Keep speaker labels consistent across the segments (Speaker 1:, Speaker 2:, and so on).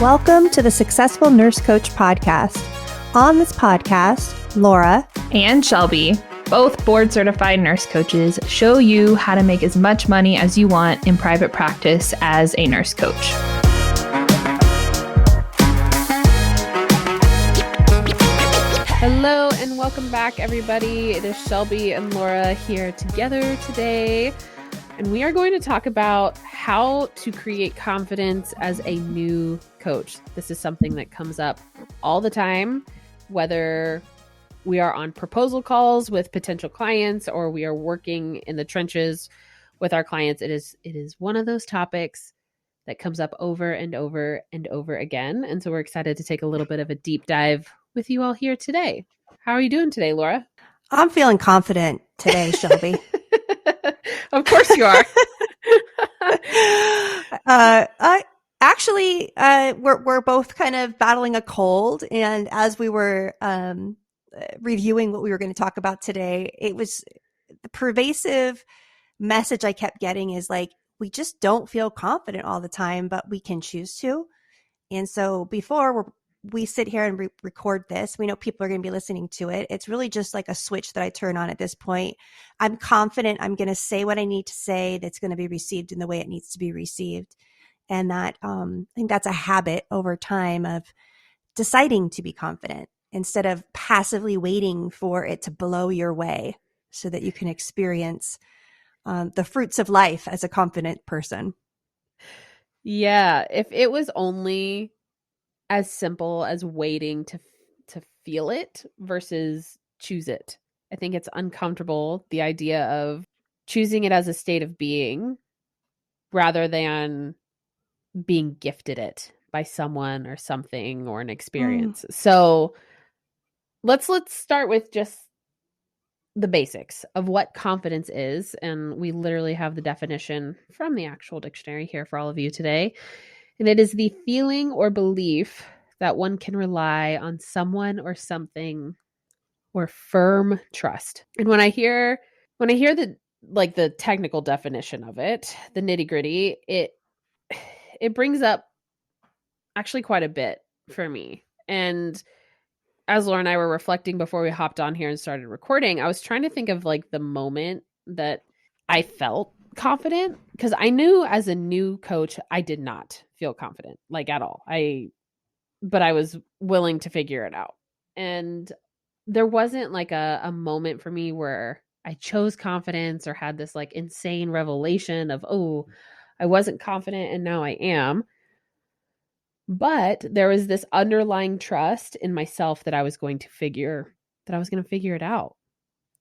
Speaker 1: Welcome to the Successful Nurse Coach podcast. On this podcast, Laura
Speaker 2: and Shelby, both board-certified nurse coaches, show you how to make as much money as you want in private practice as a nurse coach.
Speaker 3: Hello and welcome back, everybody. It is Shelby and Laura here together today, and we are going to talk about how to create confidence as a new coach. This is something that comes up all the time, whether we are on proposal calls with potential clients or we are working in the trenches with our clients. It is one of those topics that comes up over and over and over again. And so we're excited to take a little bit of a deep dive with you all here today. How are you doing today, Laura?
Speaker 1: I'm feeling confident today, Shelby.
Speaker 3: Of course you are.
Speaker 1: We're both kind of battling a cold, and as we were reviewing what we were going to talk about today, it was the pervasive message I kept getting is like, we just don't feel confident all the time, but we can choose to. And so before we sit here and record this, we know people are going to be listening to it. It's really just like a switch that I turn on at this point. I'm confident I'm going to say what I need to say that's going to be received in the way it needs to be received. And that I think that's a habit over time of deciding to be confident instead of passively waiting for it to blow your way so that you can experience the fruits of life as a confident person.
Speaker 3: Yeah. If it was only as simple as waiting to feel it versus choose it. I think it's uncomfortable, the idea of choosing it as a state of being rather than being gifted it by someone or something or an experience. So let's start with just the basics of what confidence is. And we literally have the definition from the actual dictionary here for all of you today. And it is the feeling or belief that one can rely on someone or something or firm trust. And when I hear the technical definition of it, the nitty-gritty, it brings up actually quite a bit for me. And as Laura and I were reflecting before we hopped on here and started recording, I was trying to think of like the moment that I felt confident, because I knew as a new coach, I did not feel confident, like at all. But I was willing to figure it out. And there wasn't like a moment for me where I chose confidence or had this like insane revelation of, oh, I wasn't confident and now I am. But there was this underlying trust in myself that I was going to figure it out.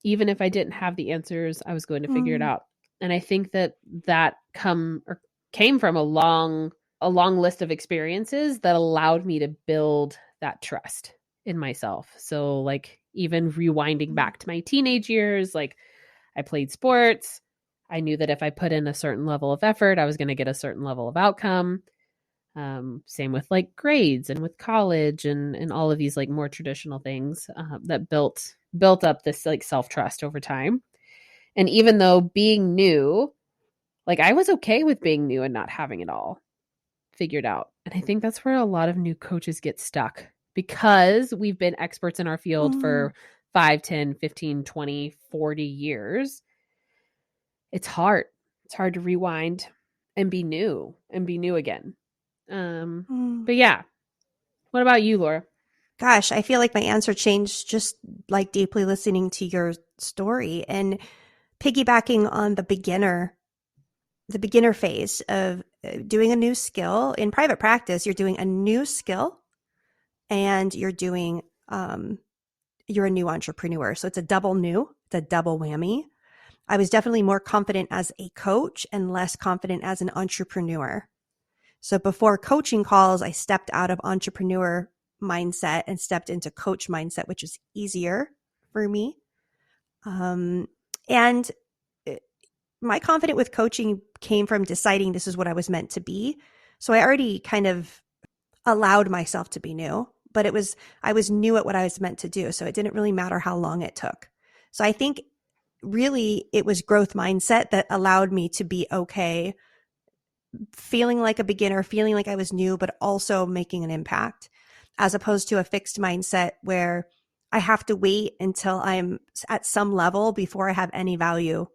Speaker 3: Even if I didn't have the answers, I was going to figure it out. And I think that came from a long list of experiences that allowed me to build that trust in myself. So like even rewinding back to my teenage years, like I played sports. I knew that if I put in a certain level of effort, I was going to get a certain level of outcome. Same with like grades and with college and all of these like more traditional things that built up this like self-trust over time. And even though being new, like I was okay with being new and not having it all figured out. And I think that's where a lot of new coaches get stuck because we've been experts in our field for 5, 10, 15, 20, 40 years. It's hard. It's hard to rewind and be new again. But yeah, what about you, Laura?
Speaker 1: Gosh, I feel like my answer changed just like deeply listening to your story and piggybacking on the beginner phase of doing a new skill. In private practice, you're doing a new skill and you're a new entrepreneur. So it's a double whammy. I was definitely more confident as a coach and less confident as an entrepreneur. So before coaching calls, I stepped out of entrepreneur mindset and stepped into coach mindset, which was easier for me. And my confidence with coaching came from deciding this is what I was meant to be. So I already kind of allowed myself to be new, but I was new at what I was meant to do. So it didn't really matter how long it took. So I think really it was growth mindset that allowed me to be okay feeling like a beginner, feeling like I was new, but also making an impact, as opposed to a fixed mindset where I have to wait until I'm at some level before I have any value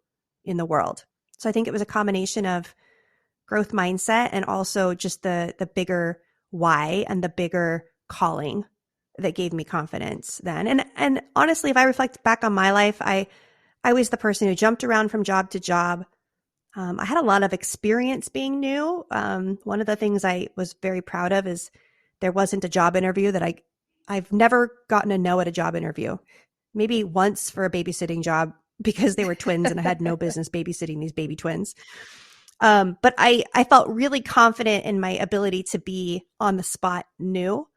Speaker 1: in the world. So I think it was a combination of growth mindset and also just the bigger why and the bigger calling that gave me confidence then. And honestly, if I reflect back on my life, I was the person who jumped around from job to job. I had a lot of experience being new. One of the things I was very proud of is there wasn't a job interview that I've never gotten a no at a job interview. Maybe once for a babysitting job because they were twins and I had no business babysitting these baby twins. But I felt really confident in my ability to be on the spot new.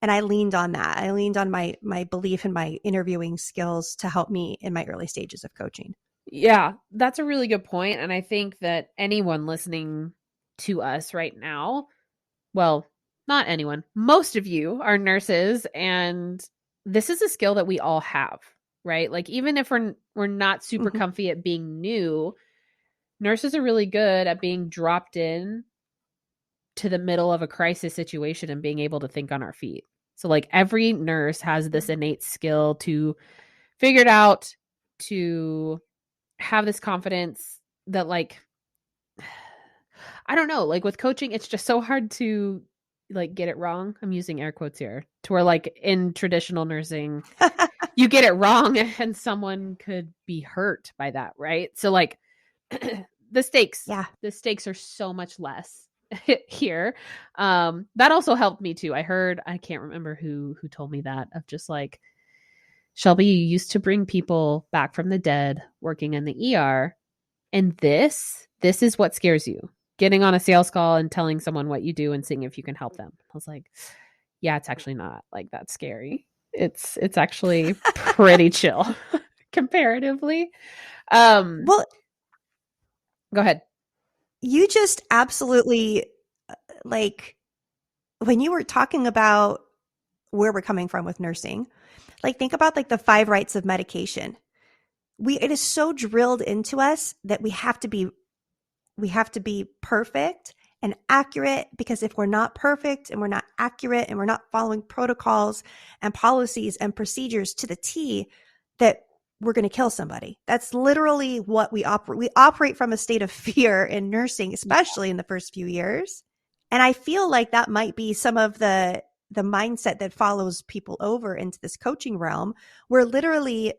Speaker 1: And I leaned on that. I leaned on my belief in my interviewing skills to help me in my early stages of coaching.
Speaker 3: Yeah, that's a really good point. And I think that anyone listening to us right now, well, not anyone, most of you are nurses, and this is a skill that we all have, right? Like even if we're not super comfy at being new, nurses are really good at being dropped in to the middle of a crisis situation and being able to think on our feet. So like every nurse has this innate skill to figure it out, to have this confidence that like, I don't know, like with coaching, it's just so hard to like get it wrong. I'm using air quotes here to where like in traditional nursing, you get it wrong and someone could be hurt by that. Right. So like the stakes are so much less here. That also helped me too. I can't remember who told me that, of just like, Shelby, you used to bring people back from the dead working in the ER. And this is what scares you. Getting on a sales call and telling someone what you do and seeing if you can help them. I was like, yeah, it's actually not like that scary. It's actually pretty chill comparatively.
Speaker 1: Well,
Speaker 3: go ahead.
Speaker 1: You just absolutely, like, when you were talking about where we're coming from with nursing, like think about like the 5 rights of medication. It is so drilled into us that we have to be perfect and accurate, because if we're not perfect and we're not accurate and we're not following protocols and policies and procedures to the T, that we're going to kill somebody. That's literally what we operate. We operate from a state of fear in nursing, especially in the first few years. And I feel like that might be some of the mindset that follows people over into this coaching realm, where literally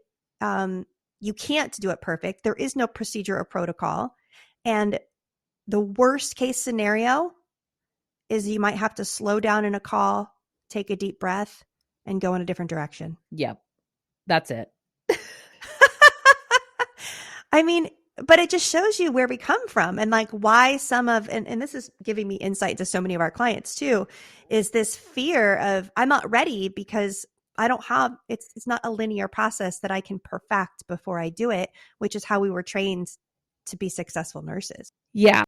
Speaker 1: you can't do it perfect. There is no procedure or protocol. And the worst case scenario is you might have to slow down in a call, take a deep breath, and go in a different direction.
Speaker 3: Yep. That's it.
Speaker 1: I mean, but it just shows you where we come from and like why and this is giving me insight to so many of our clients too, is this fear of I'm not ready because I don't have, it's not a linear process that I can perfect before I do it, which is how we were trained to be successful nurses.
Speaker 3: Yeah.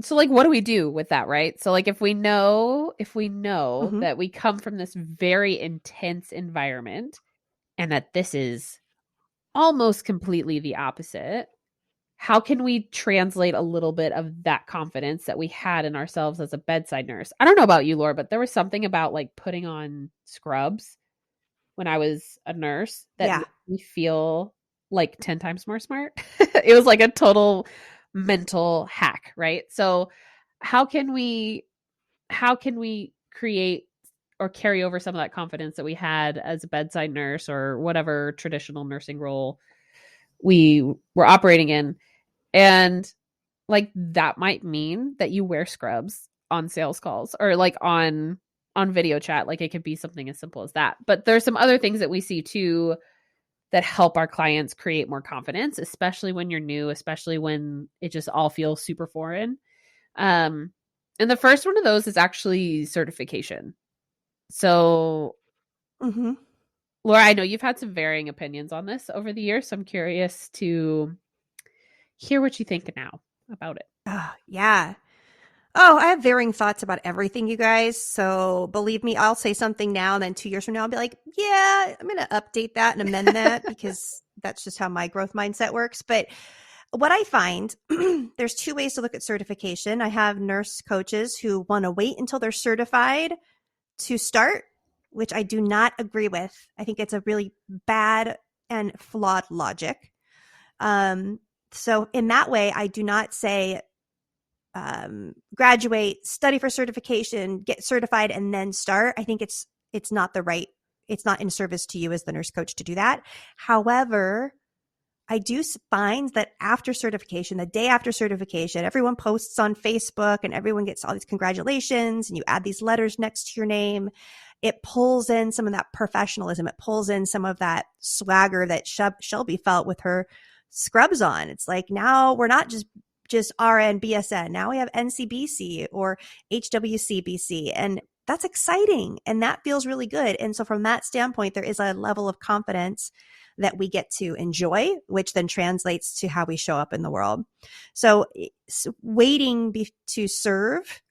Speaker 3: So like, what do we do with that? Right. So like, if we know that we come from this very intense environment and that this is almost completely the opposite, how can we translate a little bit of that confidence that we had in ourselves as a bedside nurse? I don't know about you, Laura, but there was something about like putting on scrubs when I was a nurse that made me feel like 10 times more smart. It was like a total mental hack, right? So how can we create or carry over some of that confidence that we had as a bedside nurse or whatever traditional nursing role we were operating in? And like, that might mean that you wear scrubs on sales calls or like on video chat. Like it could be something as simple as that. But there's some other things that we see too that help our clients create more confidence, especially when you're new, especially when it just all feels super foreign. And the first one of those is actually certification. So, Laura, I know you've had some varying opinions on this over the years, so I'm curious to hear what you think now about it.
Speaker 1: Yeah. Oh, I have varying thoughts about everything, you guys. So believe me, I'll say something now, and then 2 years from now, I'll be like, yeah, I'm going to update that and amend that because that's just how my growth mindset works. But what I find, there's two ways to look at certification. I have nurse coaches who want to wait until they're certified to start, which I do not agree with. I think it's a really bad and flawed logic. So in that way, I do not say graduate, study for certification, get certified, and then start. I think it's not it's not in service to you as the nurse coach to do that. However, I do find that after certification, the day after certification, everyone posts on Facebook and everyone gets all these congratulations and you add these letters next to your name. It pulls in some of that professionalism. It pulls in some of that swagger that Shelby felt with her scrubs on. It's like, now we're not just RN, BSN. Now we have NCBC or HWCBC. And that's exciting. And that feels really good. And so from that standpoint, there is a level of confidence that we get to enjoy, which then translates to how we show up in the world. So waiting to serve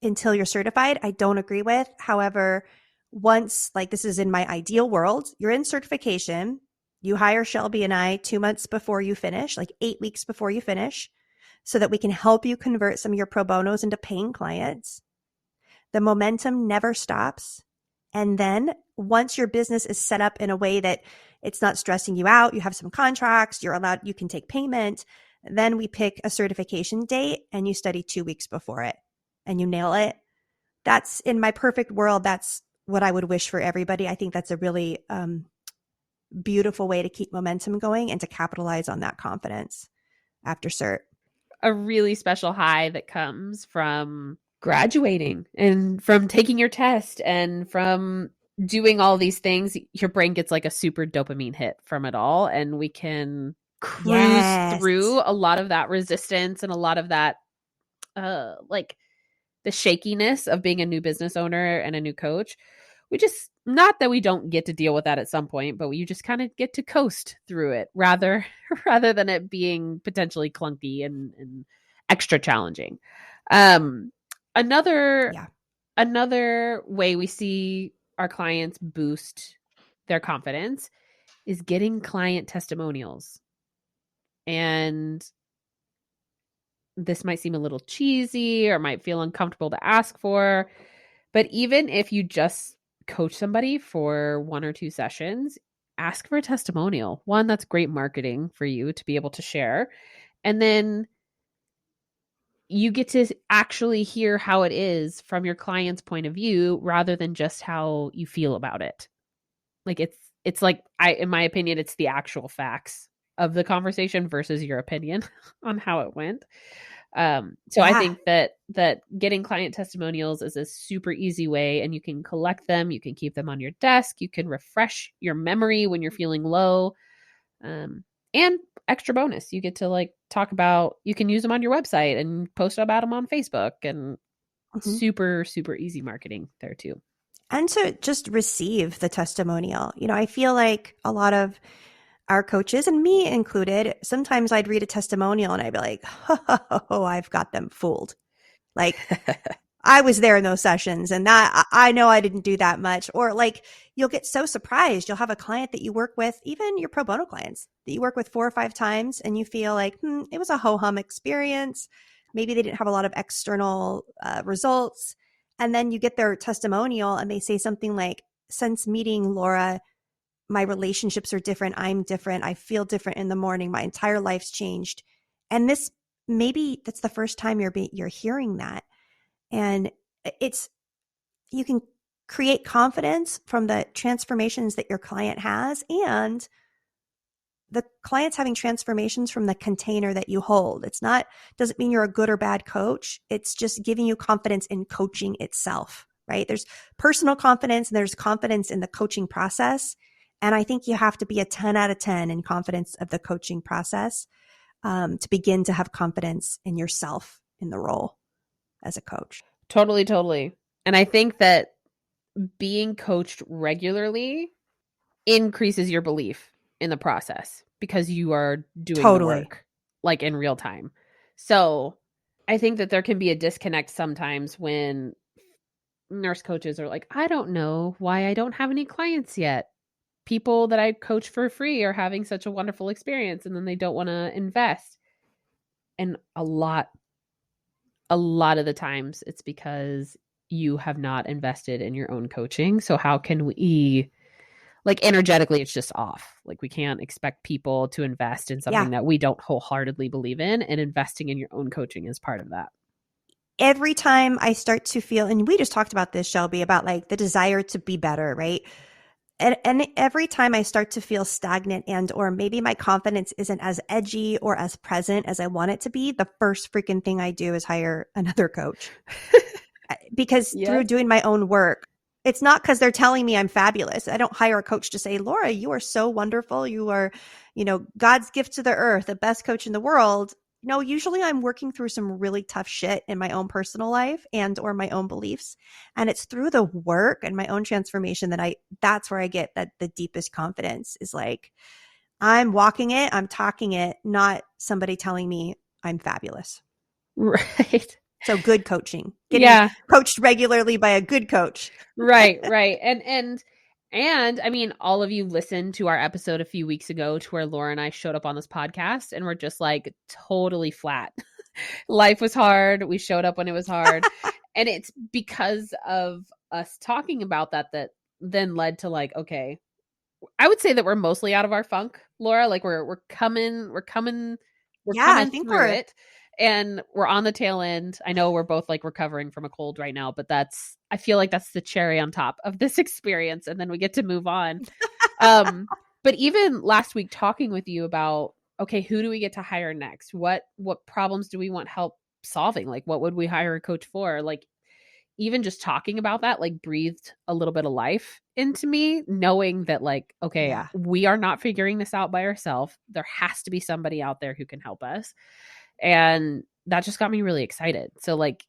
Speaker 1: until you're certified, I don't agree with. However, once, like, this is in my ideal world, you're in certification, you hire Shelby and I 2 months before you finish, like 8 weeks before you finish, so that we can help you convert some of your pro bonos into paying clients. The momentum never stops. And then once your business is set up in a way that it's not stressing you out, you have some contracts, you can take payment, then we pick a certification date and you study 2 weeks before it and you nail it. That's, in my perfect world, that's what I would wish for everybody. I think that's a really beautiful way to keep momentum going and to capitalize on that confidence after cert.
Speaker 3: A really special high that comes from graduating and from taking your test and from doing all these things. Your brain gets like a super dopamine hit from it all, and we can cruise through a lot of that resistance and a lot of that like the shakiness of being a new business owner and a new coach. We just, not that we don't get to deal with that at some point, but you just kind of get to coast through it rather than it being potentially clunky and extra challenging. Another way we see our clients boost their confidence is getting client testimonials. And this might seem a little cheesy or might feel uncomfortable to ask for, but even if you just coach somebody for 1 or 2 sessions, ask for a testimonial. One, that's great marketing for you to be able to share. And then you get to actually hear how it is from your client's point of view rather than just how you feel about it. Like it's like, in my opinion, it's the actual facts of the conversation versus your opinion on how it went. I think that getting client testimonials is a super easy way, and you can collect them. You can keep them on your desk. You can refresh your memory when you're feeling low. And extra bonus, you get to like talk about, you can use them on your website and post about them on Facebook, and super, super easy marketing there too.
Speaker 1: And to just receive the testimonial. You know, I feel like a lot of our coaches, and me included, sometimes I'd read a testimonial and I'd be like, oh, I've got them fooled. Like, I was there in those sessions and that I know I didn't do that much. Or like, you'll get so surprised. You'll have a client that you work with, even your pro bono clients that you work with 4 or 5 times, and you feel like, it was a ho-hum experience. Maybe they didn't have a lot of external results. And then you get their testimonial and they say something like, since meeting Laura, my relationships are different. I'm different. I feel different in the morning. My entire life's changed. And this, maybe that's the first time you're hearing that. And you can create confidence from the transformations that your client has, and the client's having transformations from the container that you hold. Doesn't mean you're a good or bad coach. It's just giving you confidence in coaching itself, right? There's personal confidence and there's confidence in the coaching process. And I think you have to be a 10 out of 10 in confidence of the coaching process to begin to have confidence in yourself in the role as a coach.
Speaker 3: Totally, totally. And I think that being coached regularly increases your belief in the process because you are doing the work like in real time. So I think that there can be a disconnect sometimes when nurse coaches are like, I don't know why I don't have any clients yet. people that I coach for free are having such a wonderful experience, and then they don't want to invest. And a lot of the times it's because you have not invested in your own coaching. So how can we, like, energetically, it's just off. Like, we can't expect people to invest in something that we don't wholeheartedly believe in, and investing in your own coaching is part of that.
Speaker 1: Every time I start to feel, and we just talked about this, Shelby, about like the desire to be better, right? And every time I start to feel stagnant and or maybe my confidence isn't as edgy or as present as I want it to be, the first freaking thing I do is hire another coach. Because through doing my own work, it's not because they're telling me I'm fabulous. I don't hire a coach to say, Laura, you are so wonderful. You are, God's gift to the earth, the best coach in the world. No, usually I'm working through some really tough shit in my own personal life and or my own beliefs. And it's through the work and my own transformation that's where I get the deepest confidence is like, I'm walking it, I'm talking it, not somebody telling me I'm fabulous.
Speaker 3: Right.
Speaker 1: So good coaching, getting coached regularly by a good coach.
Speaker 3: Right. And I mean, all of you listened to our episode a few weeks ago to where Laura and I showed up on this podcast and we're just like totally flat. Life was hard. We showed up when it was hard. And it's because of us talking about that then led to like, okay, I would say that we're mostly out of our funk, Laura. Like we're coming through it. And we're on the tail end. I know we're both like recovering from a cold right now, but I feel like that's the cherry on top of this experience. And then we get to move on. But even last week talking with you about, okay, who do we get to hire next? What problems do we want help solving? Like, what would we hire a coach for? Like, even just talking about that, like breathed a little bit of life into me, knowing that like, okay, we are not figuring this out by ourselves. There has to be somebody out there who can help us. And that just got me really excited. So like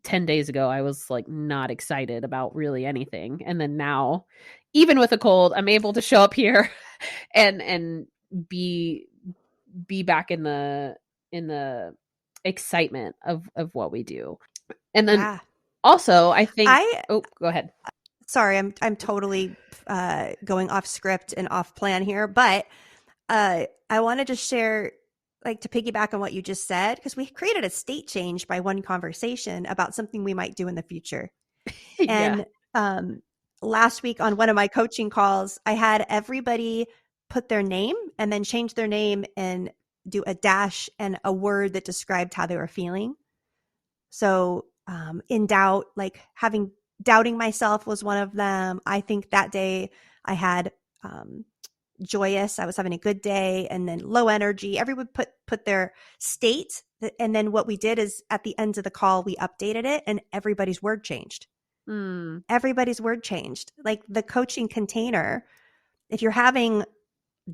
Speaker 3: 10 days ago, I was like not excited about really anything. And then now, even with a cold, I'm able to show up here and be back in the excitement of what we do. And then also I think, go ahead.
Speaker 1: Sorry, I'm totally going off script and off plan here, but I want to just share, like, to piggyback on what you just said, because we created a state change by one conversation about something we might do in the future. And last week on one of my coaching calls, I had everybody put their name and then change their name and do a dash and a word that described how they were feeling. So in doubt, like doubting myself was one of them. I think that day I had joyous, I was having a good day, and then low energy. Everyone put their state, and then what we did is at the end of the call we updated it and everybody's word changed. Everybody's word changed. Like the coaching container, if you're having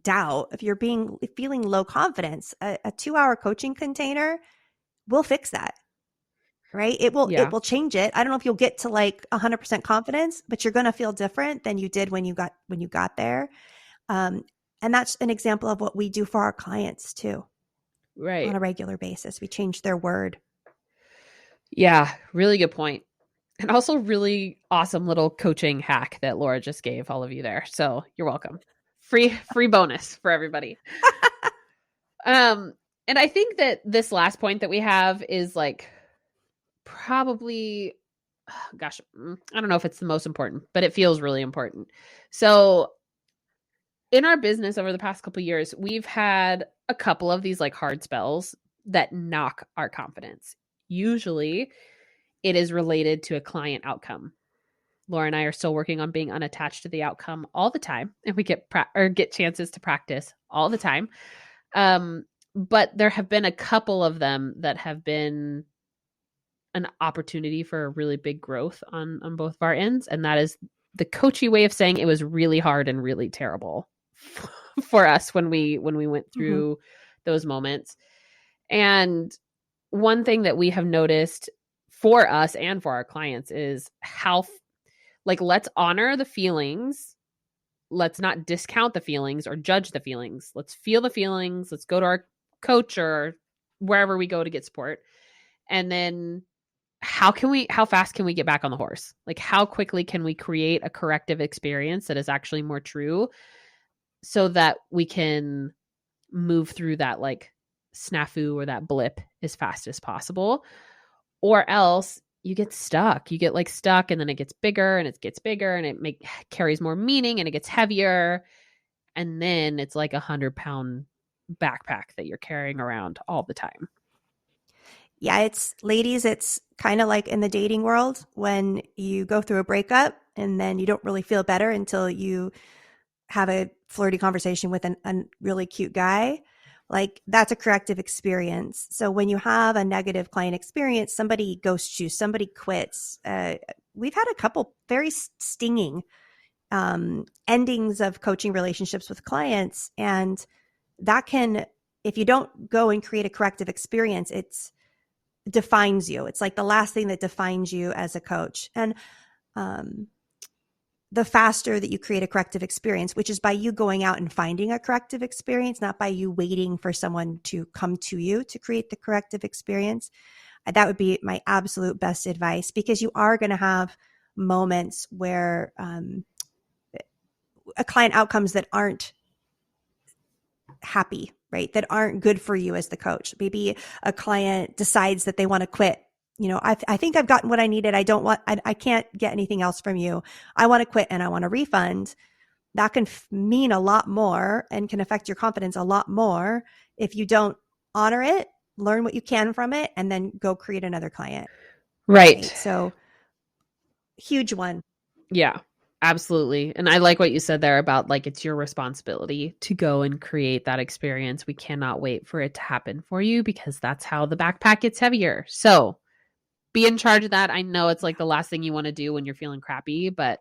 Speaker 1: doubt, if you're feeling low confidence, a 2-hour coaching container will fix that. Right? It will change it. I don't know if you'll get to like 100% confidence, but you're going to feel different than you did when you got there. And that's an example of what we do for our clients too. Right. On a regular basis. We change their word.
Speaker 3: Yeah. Really good point. And also really awesome little coaching hack that Laura just gave all of you there. So you're welcome. Free bonus for everybody. And I think that this last point that we have is like probably, gosh, I don't know if it's the most important, but it feels really important. So in our business over the past couple of years, we've had a couple of these like hard spells that knock our confidence. Usually it is related to a client outcome. Laura and I are still working on being unattached to the outcome all the time. And we get chances to practice all the time. But there have been a couple of them that have been an opportunity for a really big growth on both of our ends. And that is the coachy way of saying it was really hard and really terrible for us when we went through those moments. And one thing that we have noticed for us and for our clients is how, like, let's honor the feelings. Let's not discount the feelings or judge the feelings. Let's feel the feelings. Let's go to our coach or wherever we go to get support. And then how fast can we get back on the horse? Like, how quickly can we create a corrective experience that is actually more true so that we can move through that like snafu or that blip as fast as possible? Or else you get stuck. You get like stuck, and then it gets bigger and it gets bigger, and it carries more meaning, and it gets heavier. And then it's like 100-pound backpack that you're carrying around all the time.
Speaker 1: Yeah, ladies, it's kind of like in the dating world when you go through a breakup and then you don't really feel better until you have a flirty conversation with a really cute guy. Like, that's a corrective experience. So when you have a negative client experience, somebody ghosts you, somebody quits. We've had a couple very stinging endings of coaching relationships with clients. And that can, if you don't go and create a corrective experience, it's defines you. It's like the last thing that defines you as a coach. And the faster that you create a corrective experience, which is by you going out and finding a corrective experience, not by you waiting for someone to come to you to create the corrective experience. That would be my absolute best advice, because you are going to have moments where a client outcomes that aren't happy, right? That aren't good for you as the coach. Maybe a client decides that they want to quit. You know, I think I've gotten what I needed. I can't get anything else from you. I want to quit and I want a refund. That can mean a lot more and can affect your confidence a lot more if you don't honor it, learn what you can from it, and then go create another client.
Speaker 3: Right.
Speaker 1: So huge one.
Speaker 3: Yeah, absolutely. And I like what you said there about like, it's your responsibility to go and create that experience. We cannot wait for it to happen for you, because that's how the backpack gets heavier. So be in charge of that. I know it's like the last thing you want to do when you're feeling crappy, but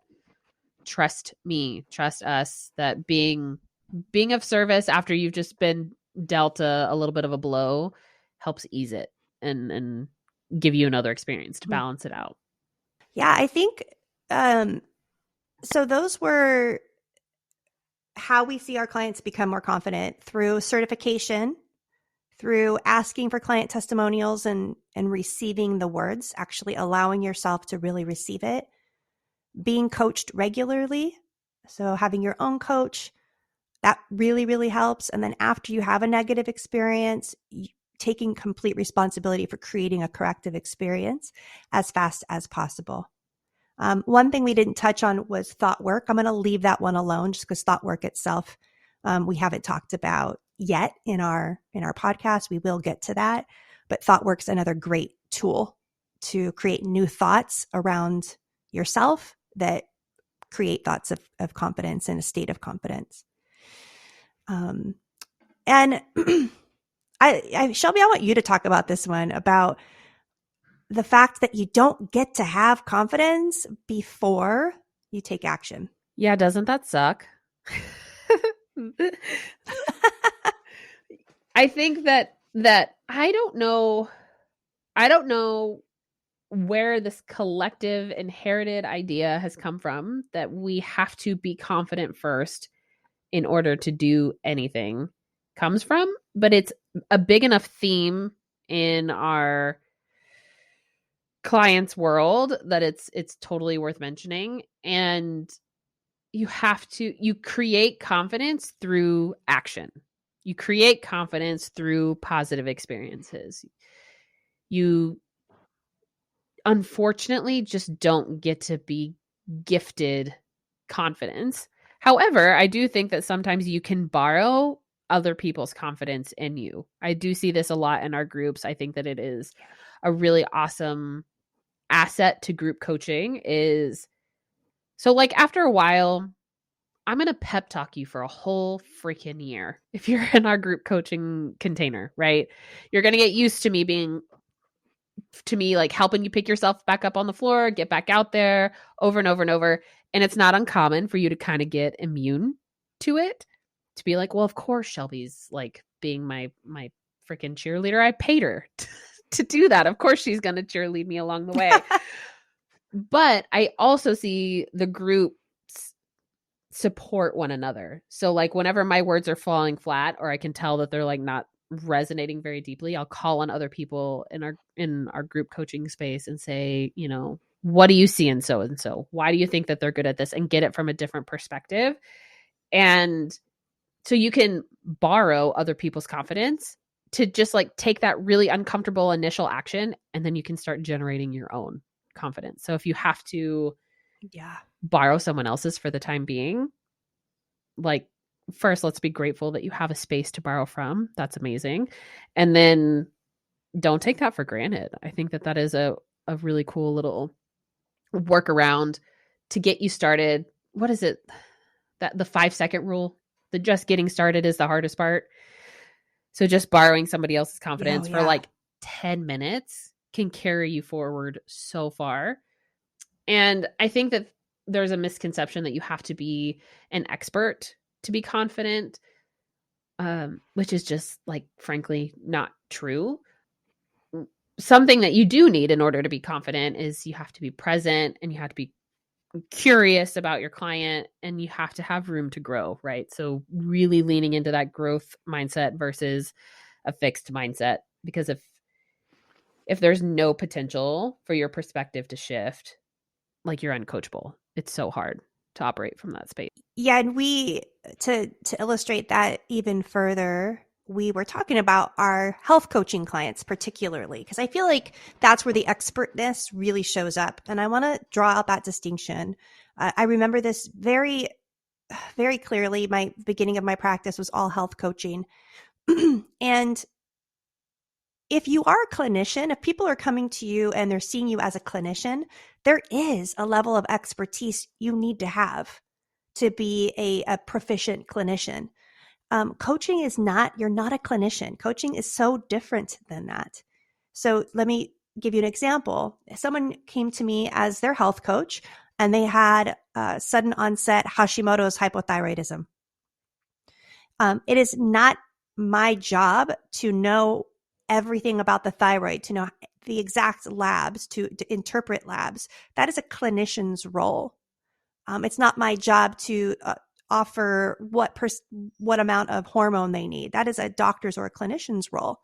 Speaker 3: trust me, trust us that being of service after you've just been dealt a little bit of a blow helps ease it and give you another experience to balance it out.
Speaker 1: Yeah, I think so those were how we see our clients become more confident: through certification, through asking for client testimonials and receiving the words, actually allowing yourself to really receive it, being coached regularly. So having your own coach, that really, really helps. And then after you have a negative experience, taking complete responsibility for creating a corrective experience as fast as possible. One thing we didn't touch on was thought work. I'm going to leave that one alone just because thought work itself, we haven't talked about yet in our podcast. We will get to that, but thought work's another great tool to create new thoughts around yourself that create thoughts of confidence and a state of confidence. And Shelby, I want you to talk about this one, about the fact that you don't get to have confidence before you take action.
Speaker 3: Yeah, doesn't that suck? I think that I don't know where this collective inherited idea has come from that we have to be confident first in order to do anything comes from, but it's a big enough theme in our clients' world that it's totally worth mentioning. And you create confidence through action. You create confidence through positive experiences. You unfortunately just don't get to be gifted confidence. However, I do think that sometimes you can borrow other people's confidence in you. I do see this a lot in our groups. I think that it is a really awesome asset to group coaching is, so like after a while, I'm going to pep talk you for a whole freaking year. If you're in our group coaching container, right? You're going to get used to me like helping you pick yourself back up on the floor, get back out there over and over and over. And it's not uncommon for you to kind of get immune to it, to be like, well, of course, Shelby's like being my freaking cheerleader. I paid her to do that. Of course, she's going to cheerlead me along the way. But I also see the group support one another. So like whenever my words are falling flat, or I can tell that they're like not resonating very deeply, I'll call on other people in our group coaching space and say, you know, what do you see in so and so? Why do you think that they're good at this? And get it from a different perspective. And so you can borrow other people's confidence to just like take that really uncomfortable initial action, and then you can start generating your own confidence. So if you have to borrow someone else's for the time being, like, first, let's be grateful that you have a space to borrow from. That's amazing. And then don't take that for granted. I think that that is a really cool little workaround to get you started. What is it? That the 5-second rule, the just getting started is the hardest part. So just borrowing somebody else's confidence for like 10 minutes can carry you forward so far. And I think that there's a misconception that you have to be an expert to be confident, which is just like, frankly, not true. Something that you do need in order to be confident is you have to be present, and you have to be curious about your client, and you have to have room to grow, right? So really leaning into that growth mindset versus a fixed mindset, because if there's no potential for your perspective to shift, like, you're uncoachable. It's so hard to operate from that space.
Speaker 1: Yeah, and to illustrate that even further, we were talking about our health coaching clients particularly, because I feel like that's where the expertness really shows up. And I want to draw out that distinction. I remember this very, very clearly. My beginning of my practice was all health coaching. And if you are a clinician, if people are coming to you and they're seeing you as a clinician, there is a level of expertise you need to have to be a proficient clinician. Coaching is not, you're not a clinician. Coaching is so different than that. So let me give you an example. Someone came to me as their health coach, and they had sudden onset Hashimoto's hypothyroidism. It is not my job to know everything about the thyroid, to know the exact labs, to interpret labs. That is a clinician's role. It's not my job to offer what amount of hormone they need. That is a doctor's or a clinician's role.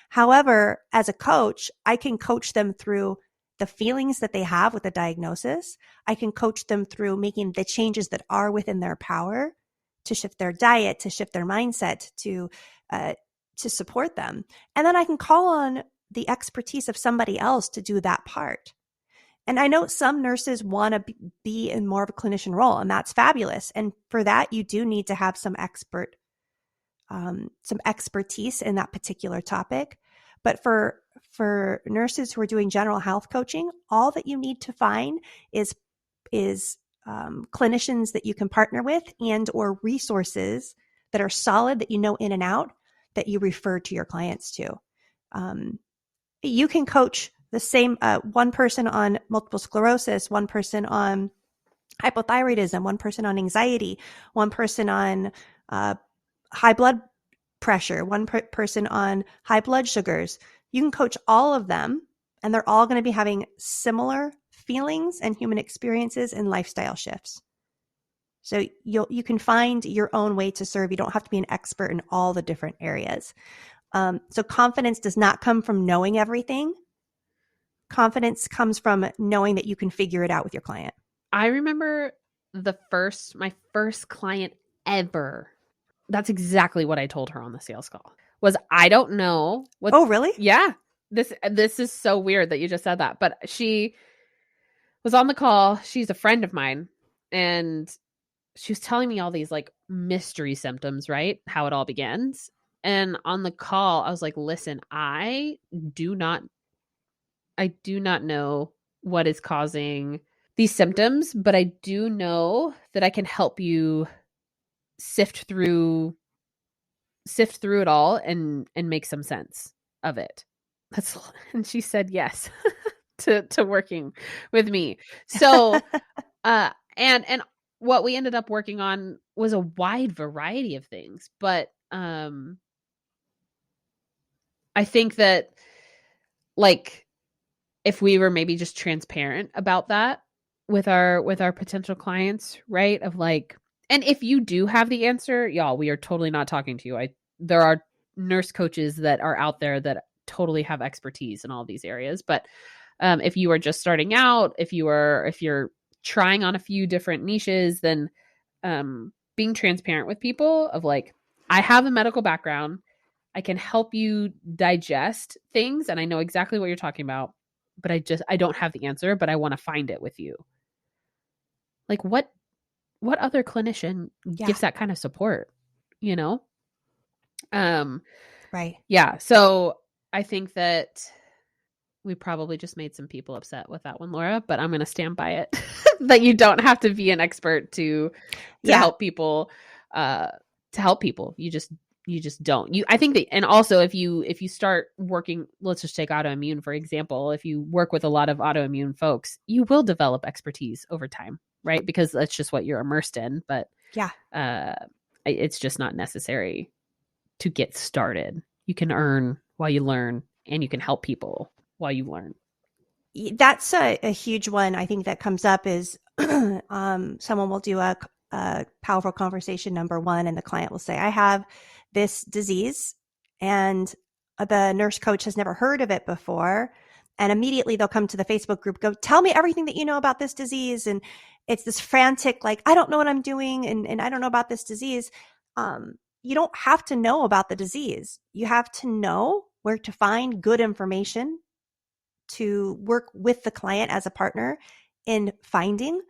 Speaker 1: However, as a coach, I can coach them through the feelings that they have with the diagnosis. I can coach them through making the changes that are within their power to shift their diet, to shift their mindset, to support them. And then I can call on the expertise of somebody else to do that part. And I know some nurses want to be in more of a clinician role, and that's fabulous. And for that, you do need to have some expertise in that particular topic. But for nurses who are doing general health coaching, all that you need to find is clinicians that you can partner with, and or resources that are solid, that you know in and out, that you refer to your clients to. You can coach the same one person on multiple sclerosis, one person on hypothyroidism, one person on anxiety, one person on high blood pressure, one person on high blood sugars. You can coach all of them, and they're all going to be having similar feelings and human experiences and lifestyle shifts. So you can find your own way to serve. You don't have to be an expert in all the different areas. So confidence does not come from knowing everything. Confidence comes from knowing that you can figure it out with your client.
Speaker 3: I remember my first client ever. That's exactly what I told her on the sales call. Was, I don't know what.
Speaker 1: Oh, really?
Speaker 3: Yeah. This is so weird that you just said that. But she was on the call. She's a friend of mine, and she was telling me all these like mystery symptoms, right? How it all begins. And on the call, I was like, listen, I do not know what is causing these symptoms, but I do know that I can help you sift through it all and make some sense of it. And she said yes to working with me. So, and what we ended up working on was a wide variety of things, but I think that, like, if we were maybe just transparent about that with our potential clients, right? Of like, and if you do have the answer, y'all, we are totally not talking to you. There are nurse coaches that are out there that totally have expertise in all these areas. But if you are just starting out, if you're trying on a few different niches, then being transparent with people of like, I have a medical background. I can help you digest things and I know exactly what you're talking about, but I don't have the answer, but I want to find it with you. Like what other clinician gives that kind of support, you know?
Speaker 1: Right.
Speaker 3: Yeah. So I think that we probably just made some people upset with that one, Laura, but I'm going to stand by it that you don't have to be an expert to help people, You just don't. I think that, and also if you start working, let's just take autoimmune, for example, if you work with a lot of autoimmune folks, you will develop expertise over time, right? Because that's just what you're immersed in. But it's just not necessary to get started. You can earn while you learn, and you can help people while you learn.
Speaker 1: That's a huge one. I think that comes up is someone will do a powerful conversation number one, and the client will say, I have this disease, and the nurse coach has never heard of it before. And immediately they'll come to the Facebook group, go, tell me everything that you know about this disease. And it's this frantic, like, I don't know what I'm doing, and I don't know about this disease. You don't have to know about the disease. You have to know where to find good information to work with the client as a partner in finding.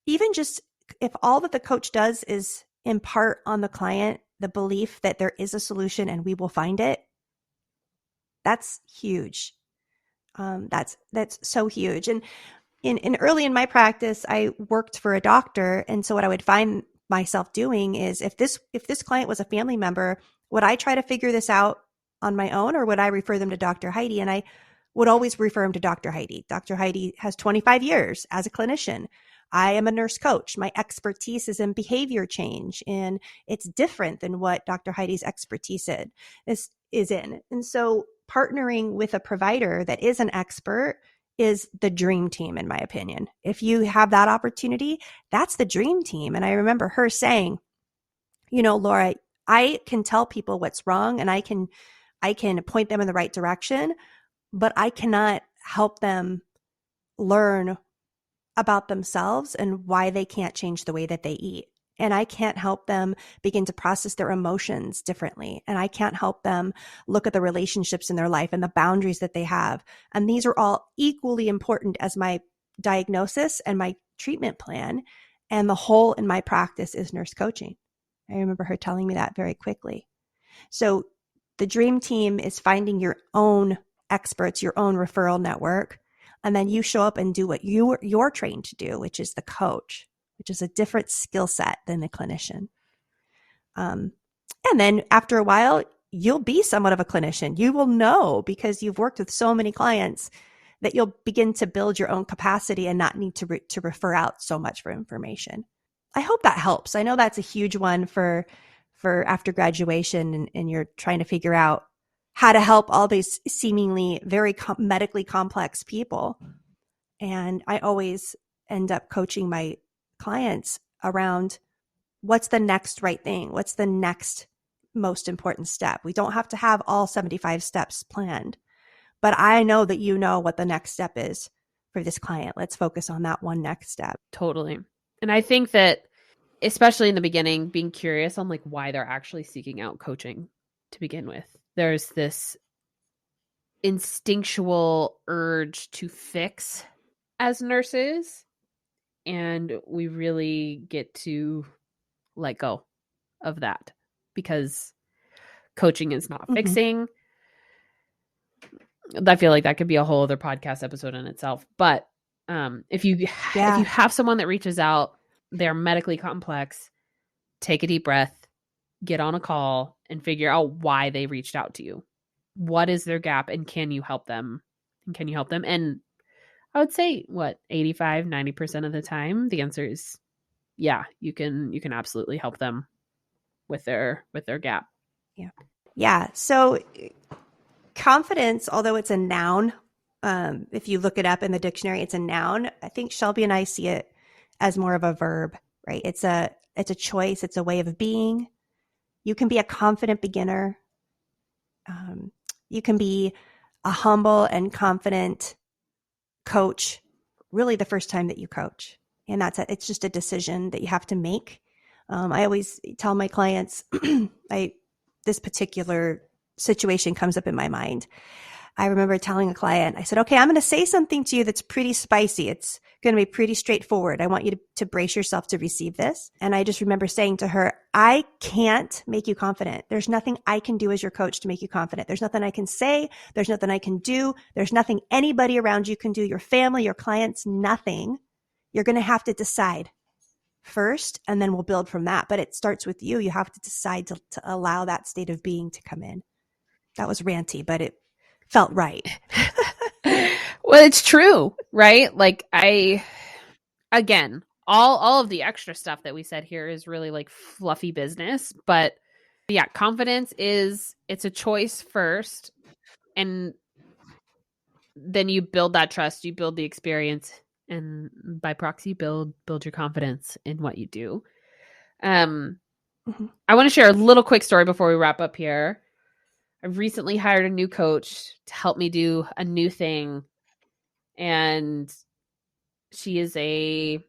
Speaker 1: Even just if all that the coach does is impart on the client the belief that there is a solution and we will find it, that's huge. That's so huge. And in early in my practice, I worked for a doctor, and so what I would find myself doing is if this client was a family member, would I try to figure this out on my own, or would I refer them to Dr. Heidi? And I would always refer them to Dr. Heidi. Dr. Heidi has 25 years as a clinician. I am a nurse coach. My expertise is in behavior change, and it's different than what Dr. Heidi's expertise is in. And so partnering with a provider that is an expert is the dream team, in my opinion. If you have that opportunity, that's the dream team. And I remember her saying, Laura, I can tell people what's wrong and I can point them in the right direction, but I cannot help them learn about themselves and why they can't change the way that they eat. And I can't help them begin to process their emotions differently. And I can't help them look at the relationships in their life and the boundaries that they have. And these are all equally important as my diagnosis and my treatment plan. And the whole in my practice is nurse coaching. I remember her telling me that very quickly. So the dream team is finding your own experts, your own referral network. And then you show up and do what you're trained to do, which is the coach, which is a different skill set than the clinician. And then after a while, you'll be somewhat of a clinician. You will know, because you've worked with so many clients, that you'll begin to build your own capacity and not need to refer out so much for information. I hope that helps. I know that's a huge one for after graduation, and you're trying to figure out how to help all these seemingly very medically complex people. And I always end up coaching my clients around what's the next right thing? What's the next most important step? We don't have to have all 75 steps planned, but I know that you know what the next step is for this client. Let's focus on that one next step.
Speaker 3: Totally. And I think that, especially in the beginning, being curious on like why they're actually seeking out coaching to begin with. There's this instinctual urge to fix as nurses, and we really get to let go of that, because coaching is not fixing. I feel like that could be a whole other podcast episode in itself. But if you have someone that reaches out, they're medically complex, take a deep breath, get on a call, and figure out why they reached out to you. What is their gap, and can you help them? And I would say 85-90% of the time the answer is yeah, you can absolutely help them with their gap.
Speaker 1: Yeah. So confidence, although it's a noun, if you look it up in the dictionary, it's a noun. I think Shelby and I see it as more of a verb, right? It's a choice. It's a way of being. You can be a confident beginner. You can be a humble and confident coach really the first time that you coach. And it's just a decision that you have to make. I always tell my clients, this particular situation comes up in my mind. I remember telling a client, I said, okay, I'm going to say something to you that's pretty spicy. It's going to be pretty straightforward. I want you to brace yourself to receive this. And I just remember saying to her, I can't make you confident. There's nothing I can do as your coach to make you confident. There's nothing I can say. There's nothing I can do. There's nothing anybody around you can do, your family, your clients, nothing. You're going to have to decide first, and then we'll build from that. But it starts with you. You have to decide to allow that state of being to come in. That was ranty, but it felt right.
Speaker 3: Well, it's true, right? Like again, all of the extra stuff that we said here is really like fluffy business, but yeah, confidence it's a choice first, and then you build that trust, you build the experience, and by proxy build your confidence in what you do. I want to share a little quick story before we wrap up here. I recently hired a new coach to help me do a new thing. And she is a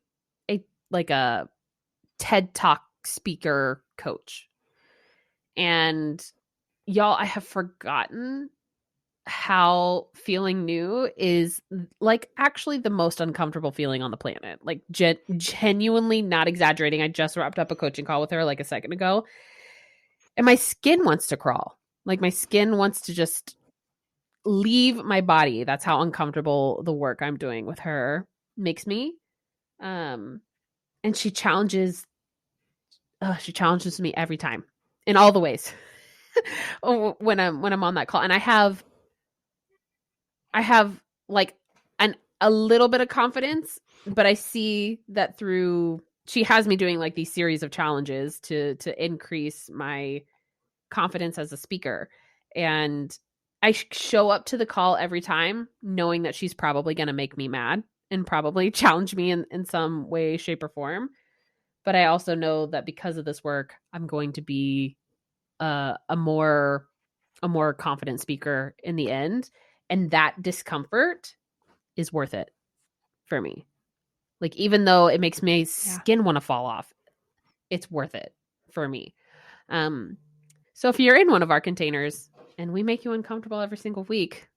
Speaker 3: TED Talk speaker coach. And y'all, I have forgotten how feeling new is like actually the most uncomfortable feeling on the planet. Like genuinely not exaggerating. I just wrapped up a coaching call with her like a second ago. And my skin wants to crawl. Like my skin wants to just leave my body. That's how uncomfortable the work I'm doing with her makes me. And she challenges me every time in all the ways when I'm on that call. And I have like a little bit of confidence, but I see that she has me doing like these series of challenges to increase my confidence as a speaker. And I show up to the call every time knowing that she's probably going to make me mad and probably challenge me in some way, shape, or form. But I also know that because of this work, I'm going to be a more confident speaker in the end. And that discomfort is worth it for me. Like, even though it makes my skin want to fall off, it's worth it for me. So if you're in one of our containers and we make you uncomfortable every single week,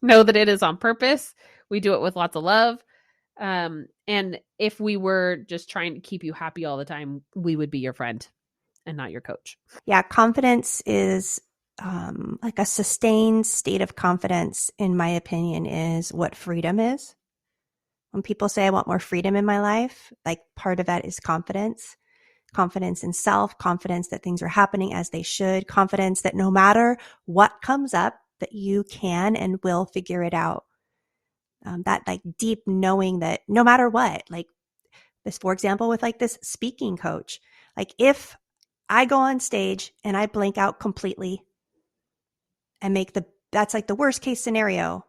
Speaker 3: know that it is on purpose. We do it with lots of love. And if we were just trying to keep you happy all the time, we would be your friend and not your coach.
Speaker 1: Yeah, confidence is like a sustained state of confidence, in my opinion, is what freedom is. When people say I want more freedom in my life, like part of that is confidence. Confidence in self, confidence that things are happening as they should, confidence that no matter what comes up, that you can and will figure it out. That like deep knowing that no matter what, like this, for example, with like this speaking coach, like if I go on stage and I blank out completely and that's like the worst case scenario,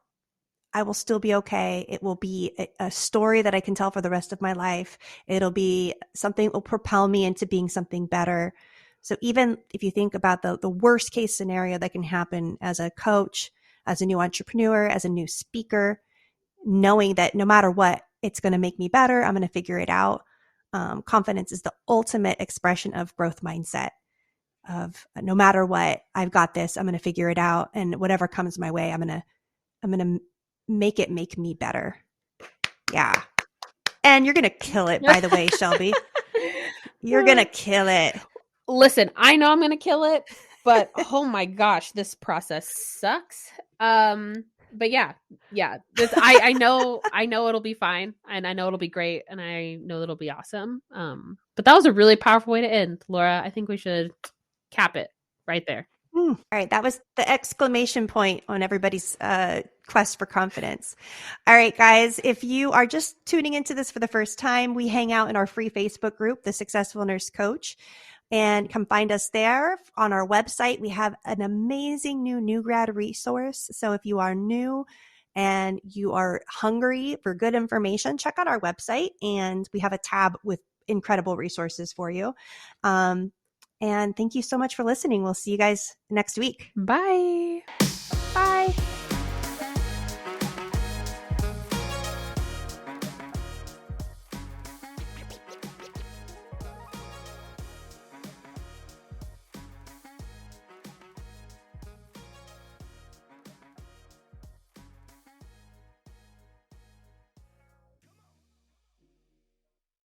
Speaker 1: I will still be okay. It will be a story that I can tell for the rest of my life. It'll be something that will propel me into being something better. So even if you think about the worst case scenario that can happen as a coach, as a new entrepreneur, as a new speaker, knowing that no matter what, it's going to make me better. I'm going to figure it out. Confidence is the ultimate expression of growth mindset. Of no matter what, I've got this. I'm going to figure it out, and whatever comes my way, I'm going to make it make me better. Yeah. And you're going to kill it, by the way, Shelby. You're going to kill it.
Speaker 3: Listen, I know I'm going to kill it, but oh my gosh, this process sucks. But yeah. I know it'll be fine, and I know it'll be great, and I know it'll be awesome. But that was a really powerful way to end, Laura. I think we should cap it right there.
Speaker 1: All right. That was the exclamation point on everybody's quest for confidence. All right, guys, if you are just tuning into this for the first time, we hang out in our free Facebook group, The Successful Nurse Coach, and come find us there. On our website, we have an amazing new grad resource. So if you are new and you are hungry for good information, check out our website, and we have a tab with incredible resources for you. And thank you so much for listening. We'll see you guys next week.
Speaker 3: Bye.